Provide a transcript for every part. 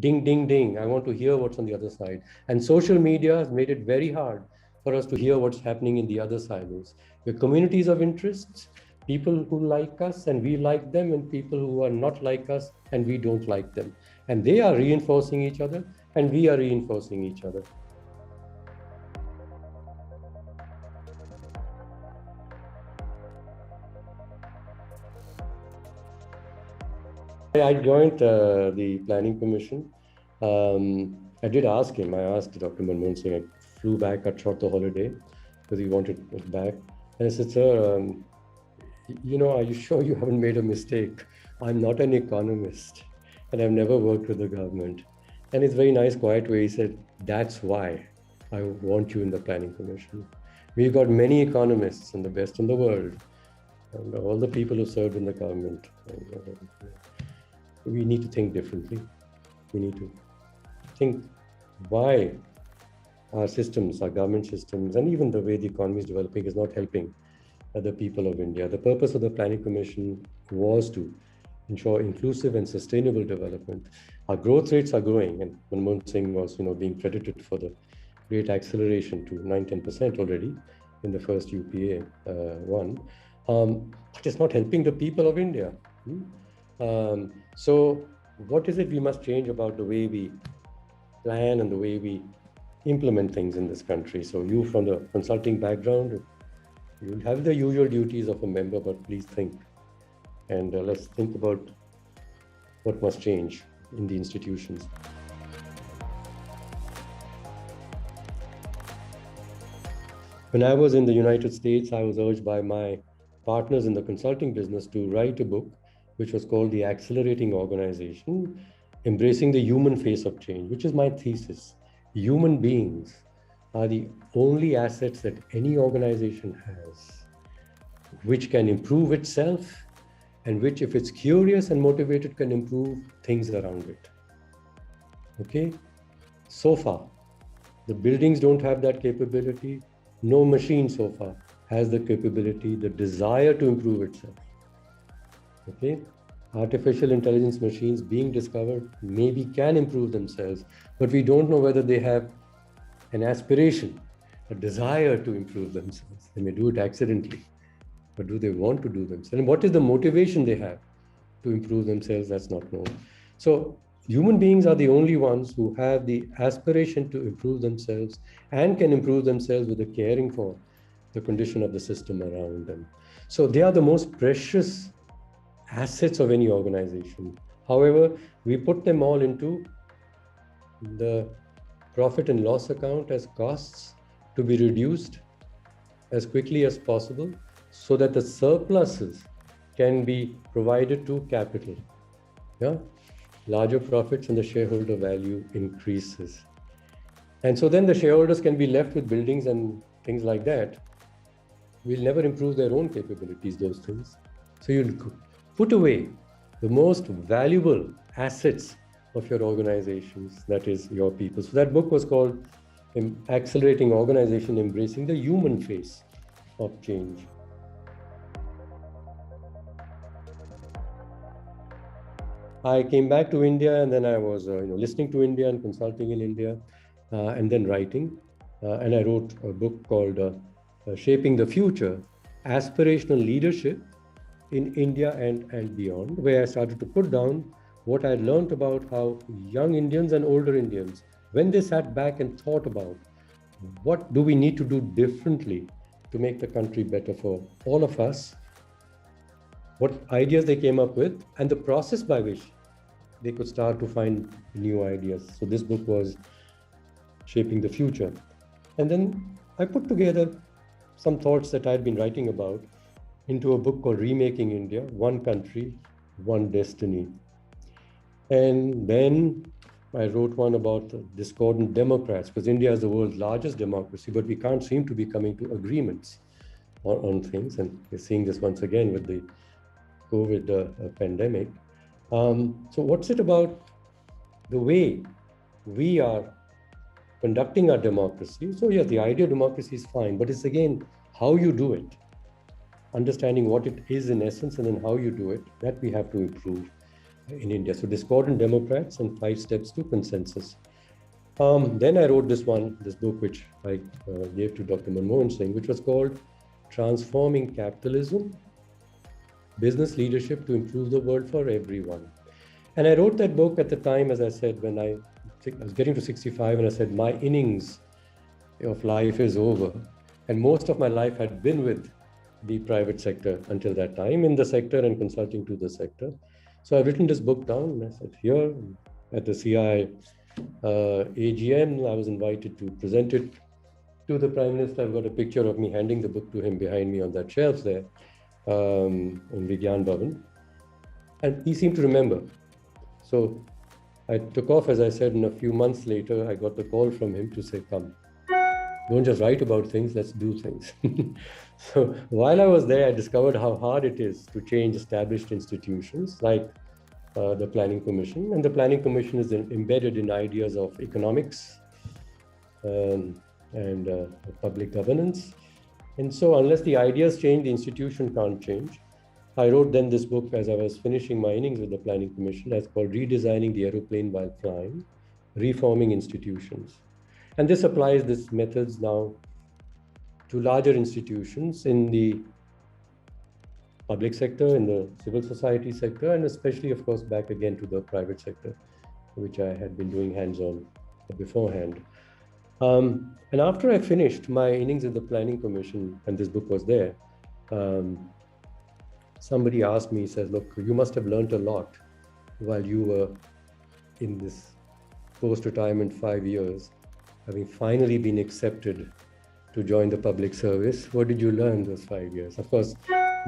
Ding, ding, ding. I want to hear what's on the other side. And social media has made it very hard for us to hear what's happening in the other silos. We're communities of interests, people who like us and we like them, and people who are not like us and we don't like them. And they are reinforcing each other, and we are reinforcing each other. I joined the Planning Commission. I did ask him, I asked Dr. Manmohan Singh, I flew back, cut short the holiday because he wanted it back. And I said, sir, are you sure you haven't made a mistake? I'm not an economist and I've never worked with the government. And it's very nice, quiet way. He said, that's why I want you in the Planning Commission. We've got many economists and the best in the world, and all the people who served in the government. We need to think differently. We need to think why our systems, our government systems, and even the way the economy is developing is not helping the people of India. The purpose of the Planning Commission was to ensure inclusive and sustainable development. Our growth rates are growing, and Manmohan Singh was, being credited for the great acceleration to 9-10% already in the first UPA one. But it's not helping the people of India. So what is it we must change about the way we plan and the way we implement things in this country? So you, from the consulting background, you'll have the usual duties of a member, but please think. And let's think about what must change in the institutions. When I was in the United States, I was urged by my partners in the consulting business to write a book which was called The Accelerating Organization, Embracing the Human Face of Change, which is my thesis. Human beings are the only assets that any organization has, which can improve itself and which, if it's curious and motivated, can improve things around it. Okay? So far, the buildings don't have that capability. No machine so far has the capability, the desire to improve itself. Okay? Artificial intelligence machines being discovered maybe can improve themselves, but we don't know whether they have an aspiration, a desire to improve themselves. They may do it accidentally, but do they want to do themselves? And what is the motivation they have to improve themselves? That's not known. So human beings are the only ones who have the aspiration to improve themselves and can improve themselves with the caring for the condition of the system around them. So they are the most precious assets of any organization. However, we put them all into the profit and loss account as costs to be reduced as quickly as possible so that the surpluses can be provided to capital. Yeah? Larger profits and the shareholder value increases. And so then the shareholders can be left with buildings and things like that. Will never improve their own capabilities, those things. So you'll put away the most valuable assets of your organizations, that is your people. So that book was called Accelerating Organization, Embracing the Human Face of Change. I came back to India, and then I was listening to India and consulting in India, and then writing. And I wrote a book called Shaping the Future, Aspirational Leadership in India and Beyond, where I started to put down what I learned about how young Indians and older Indians, when they sat back and thought about what do we need to do differently to make the country better for all of us, what ideas they came up with, and the process by which they could start to find new ideas. So this book was Shaping the Future. And then I put together some thoughts that I'd been writing about into a book called Remaking India, One Country, One Destiny. And then I wrote one about discordant Democrats, because India is the world's largest democracy, but we can't seem to be coming to agreements on things. And we're seeing this once again with the COVID pandemic. So what's it about the way we are conducting our democracy? So yes, the idea of democracy is fine, but it's again how you do it. Understanding what it is in essence and then how you do it, that we have to improve. in India. So discordant Democrats and 5 steps to consensus. Then I wrote this book, which I gave to Dr. Manmohan Singh, which was called Transforming Capitalism, Business Leadership to Improve the World for Everyone. And I wrote that book at the time, as I said, when I was getting to 65, and I said, my innings of life is over. And most of my life had been with the private sector until that time, in the sector and consulting to the sector. So I've written this book down, and I said, here at the CI AGM, I was invited to present it to the Prime Minister. I've got a picture of me handing the book to him behind me on that shelf there in Vigyan Bhavan. And he seemed to remember. So I took off, as I said, and a few months later, I got the call from him to say, come, don't just write about things, let's do things. So while I was there, I discovered how hard it is to change established institutions like the Planning Commission. And the Planning Commission is embedded in ideas of economics and public governance. And so unless the ideas change, the institution can't change. I wrote then this book as I was finishing my innings with the Planning Commission. That's called Redesigning the Aeroplane While Flying, Reforming Institutions. And this applies these methods now to larger institutions in the public sector, in the civil society sector, and especially, of course, back again to the private sector, which I had been doing hands-on beforehand. And after I finished my innings at the Planning Commission, and this book was there, somebody asked me, he says, look, you must have learned a lot while you were in this post-retirement 5 years, having finally been accepted to join the public service. What did you learn those 5 years? Of course,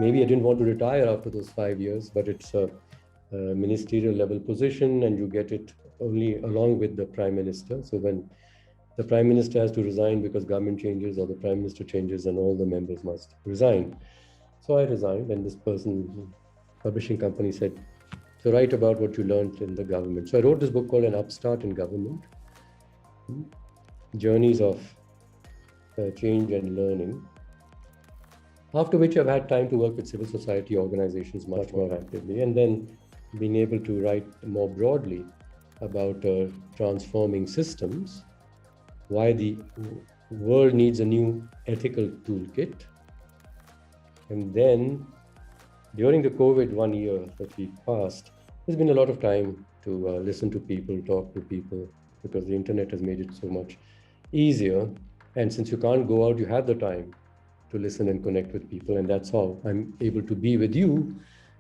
maybe I didn't want to retire after those 5 years, but it's a ministerial level position and you get it only along with the Prime Minister. So when the Prime Minister has to resign because government changes or the Prime Minister changes, and all the members must resign. So I resigned, and this person, publishing company, said, so write about what you learned in the government. So I wrote this book called An Upstart in Government, Journeys of Change and Learning, after which I've had time to work with civil society organizations much more actively, and then being able to write more broadly about transforming systems, why the world needs a new ethical toolkit. And then during the COVID 1 year that we passed, there's been a lot of time to listen to people, talk to people, because the internet has made it so much easier. And since you can't go out, you have the time to listen and connect with people. And that's how I'm able to be with you,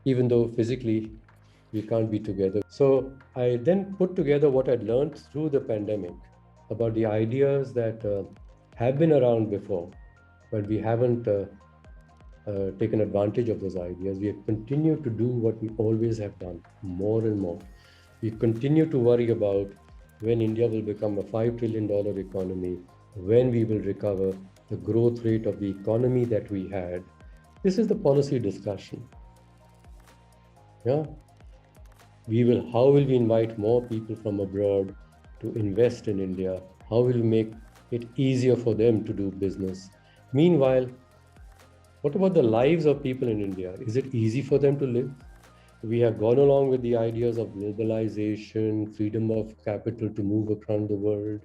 even though physically we can't be together. So I then put together what I'd learned through the pandemic about the ideas that have been around before, but we haven't taken advantage of those ideas. We have continued to do what we always have done, more and more. We continue to worry about when India will become a $5 trillion economy, when we will recover the growth rate of the economy that we had. This is the policy discussion. Yeah. How will we invite more people from abroad to invest in India? How will we make it easier for them to do business? Meanwhile, what about the lives of people in India? Is it easy for them to live? We have gone along with the ideas of globalization, freedom of capital to move around the world,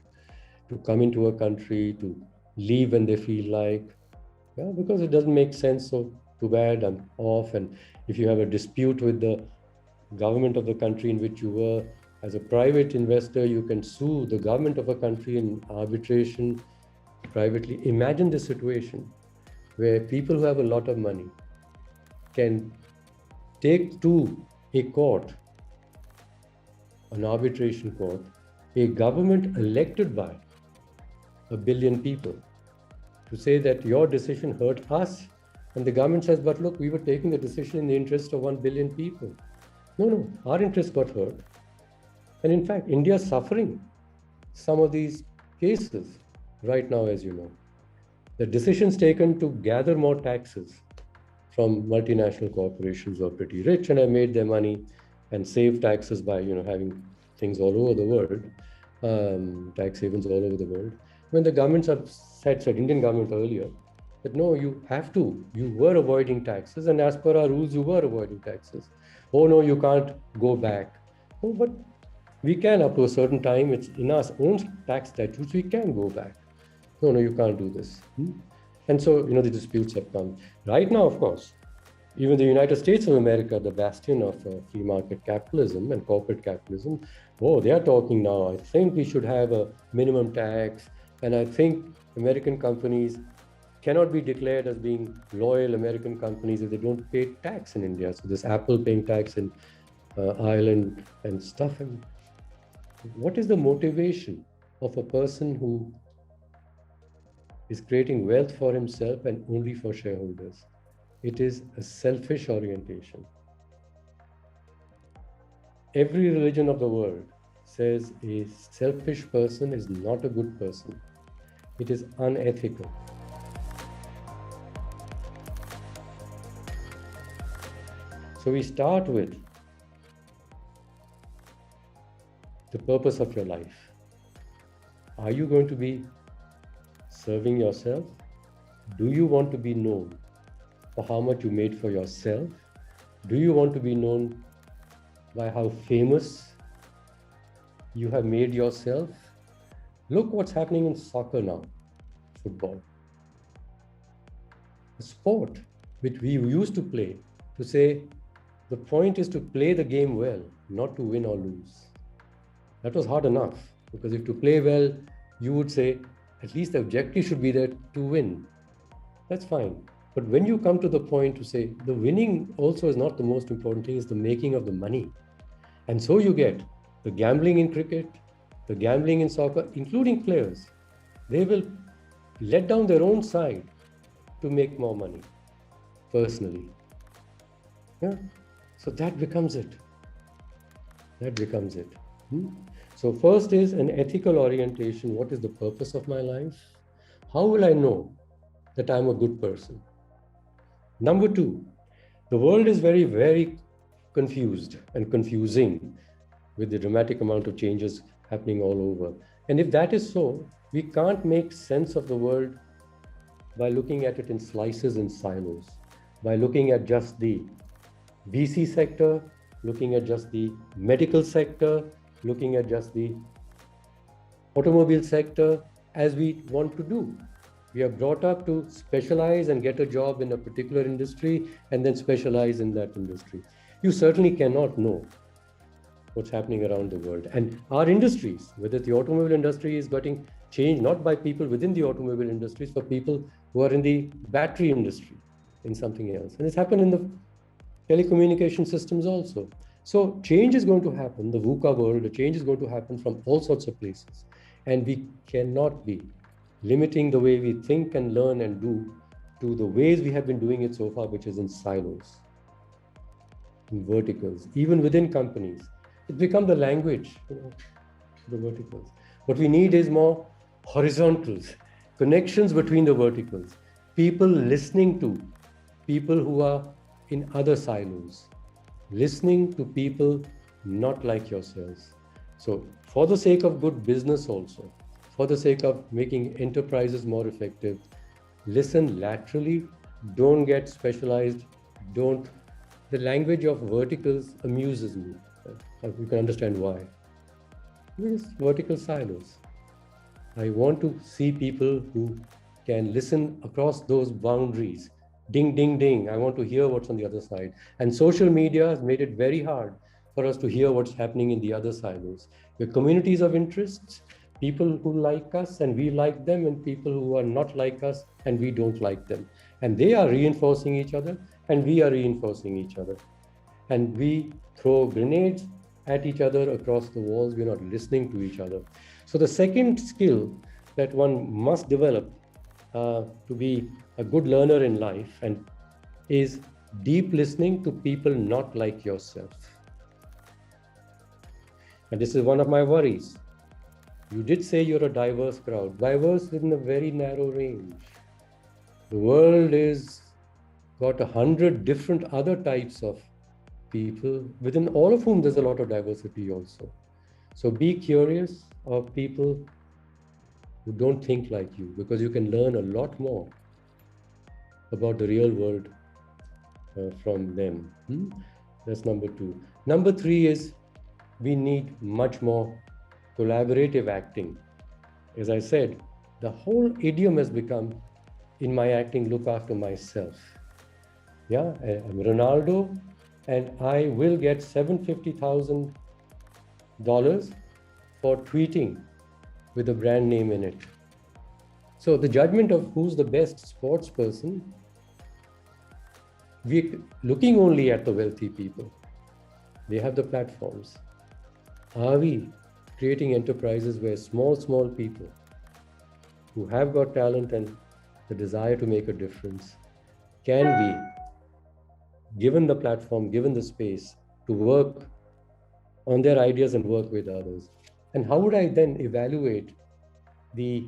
to come into a country, to leave when they feel like, because it doesn't make sense. So too bad, I'm off. And if you have a dispute with the government of the country in which you were, as a private investor, you can sue the government of a country in arbitration privately. Imagine the situation where people who have a lot of money can take to a court, an arbitration court, a government elected by 1 billion people, to say that your decision hurt us. And the government says, but look, we were taking a decision in the interest of 1 billion people. No, our interest got hurt. And in fact, India is suffering some of these cases right now, as you know. The decisions taken to gather more taxes from multinational corporations who are pretty rich and have made their money and save taxes by having things all over the world, tax havens all over the world. When the governments have said Indian government earlier, that no, you were avoiding taxes, and as per our rules, you were avoiding taxes. Oh no, you can't go back. Oh, but we can up to a certain time. It's in our own tax statutes, we can go back. No, no, you can't do this. And so, the disputes have come. Right now, of course, even the United States of America, the bastion of free market capitalism and corporate capitalism, oh, they are talking now. I think we should have a minimum tax. And I think American companies cannot be declared as being loyal American companies if they don't pay tax in India. So this Apple paying tax in Ireland and stuff. And what is the motivation of a person who is creating wealth for himself and only for shareholders? It is a selfish orientation. Every religion of the world says a selfish person is not a good person. It is unethical. So we start with the purpose of your life. Are you going to be serving yourself? Do you want to be known for how much you made for yourself? Do you want to be known by how famous you have made yourself? Look what's happening in soccer now, football. A sport which we used to play, to say the point is to play the game well, not to win or lose. That was hard enough, because if to play well, you would say, at least the objective should be there to win. That's fine. But when you come to the point to say, the winning also is not the most important thing, it's the making of the money. And so you get the gambling in cricket, the gambling in soccer, including players. They will let down their own side to make more money, personally. Yeah. So that becomes it. That becomes it. So first is an ethical orientation. What is the purpose of my life? How will I know that I'm a good person? Number two, the world is very, very confused and confusing with the dramatic amount of changes happening all over. And if that is so, we can't make sense of the world by looking at it in slices and silos, by looking at just the VC sector, looking at just the medical sector, looking at just the automobile sector, as we want to do. We are brought up to specialize and get a job in a particular industry and then specialize in that industry. You certainly cannot know what's happening around the world. And our industries, whether the automobile industry is getting changed not by people within the automobile industries, for people who are in the battery industry, in something else. And it's happened in the telecommunication systems also. So change is going to happen, the VUCA world, the change is going to happen from all sorts of places. And we cannot be limiting the way we think and learn and do to the ways we have been doing it so far, which is in silos, in verticals, even within companies. It's become the language, the verticals. What we need is more horizontals, connections between the verticals, people listening to people who are in other silos, listening to people not like yourselves. So for the sake of good business also, for the sake of making enterprises more effective, listen laterally, don't get specialized, don't. The language of verticals amuses me. You can understand why. These vertical silos. I want to see people who can listen across those boundaries. Ding, ding, ding. I want to hear what's on the other side. And social media has made it very hard for us to hear what's happening in the other silos. The communities of interests, people who like us and we like them, and people who are not like us and we don't like them. And they are reinforcing each other and we are reinforcing each other. And we throw grenades at each other across the walls. We're not listening to each other. So the second skill that one must develop to be a good learner in life and is deep listening to people not like yourself. And this is one of my worries. You did say you're a diverse crowd, diverse within a very narrow range. The world is got 100 different other types of people, within all of whom there's a lot of diversity also. So be curious of people who don't think like you, because you can learn a lot more about the real world from them. That's number two. Number three is we need much more collaborative acting. As I said, the whole idiom has become, in my acting, look after myself. Yeah, I'm Ronaldo, and I will get $750,000 for tweeting with a brand name in it. So the judgment of who's the best sports person, we're looking only at the wealthy people. They have the platforms. Are we creating enterprises where small people who have got talent and the desire to make a difference can be given the platform, given the space to work on their ideas and work with others? And how would I then evaluate the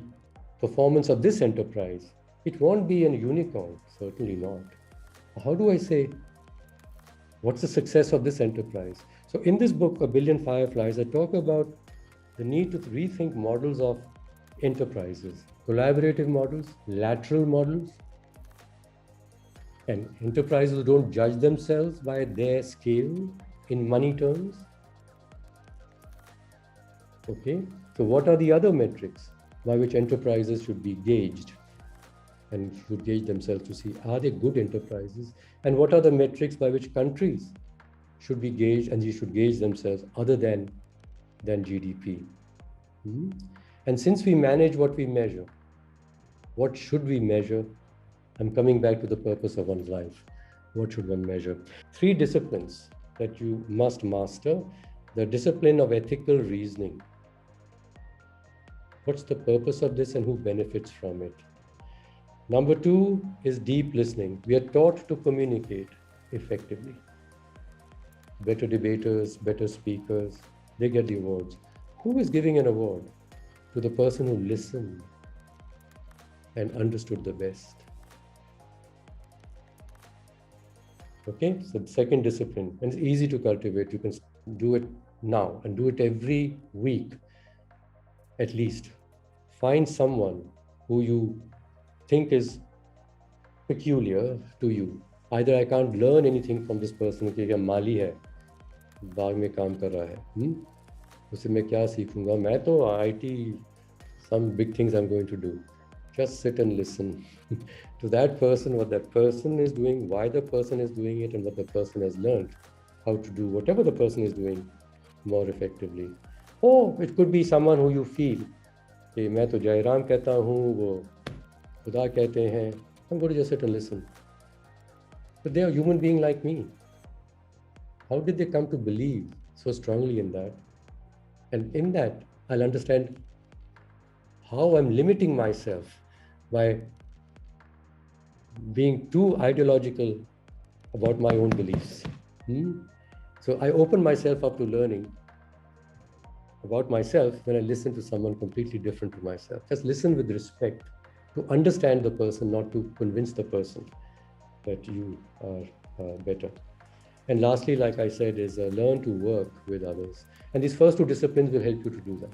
performance of this enterprise? It won't be a unicorn, certainly not. How do I say, what's the success of this enterprise? So in this book, A Billion Fireflies, I talk about the need to rethink models of enterprises, collaborative models, lateral models, and enterprises don't judge themselves by their scale in money terms. Okay, so what are the other metrics by which enterprises should be gauged and should gauge themselves to see, are they good enterprises? And what are the metrics by which countries should be gauged and they should gauge themselves other than GDP? And since we manage what we measure, what should we measure? I'm coming back to the purpose of one's life. What should one measure? 3 disciplines that you must master. The discipline of ethical reasoning. What's the purpose of this and who benefits from it? Number 2 is deep listening. We are taught to communicate effectively. Better debaters, better speakers, they get the awards. Who is giving an award? To the person who listened and understood the best. Okay, so the second discipline, and it's easy to cultivate. You can do it now and do it every week, at least. Find someone who you think is peculiar to you. Either I can't learn anything from this person, कि माली है, बाग में काम कर रहा है, उससे मैं क्या सीखूंगा? मैं तो IT, some big things I'm going to do. Just sit and listen to that person, what that person is doing, why the person is doing it, and what the person has learned, how to do whatever the person is doing more effectively. Or it could be someone who you feel, कि मैं तो जयराम कहता हूँ, वो खुदा कहते हैं. I'm going to just sit and listen. But they are human being like me. How did they come to believe so strongly in that? And in that, I'll understand how I'm limiting myself by being too ideological about my own beliefs. So I open myself up to learning about myself when I listen to someone completely different to myself. Just listen with respect to understand the person, not to convince the person that you are better. And lastly, like I said, is learn to work with others. And these first 2 disciplines will help you to do that.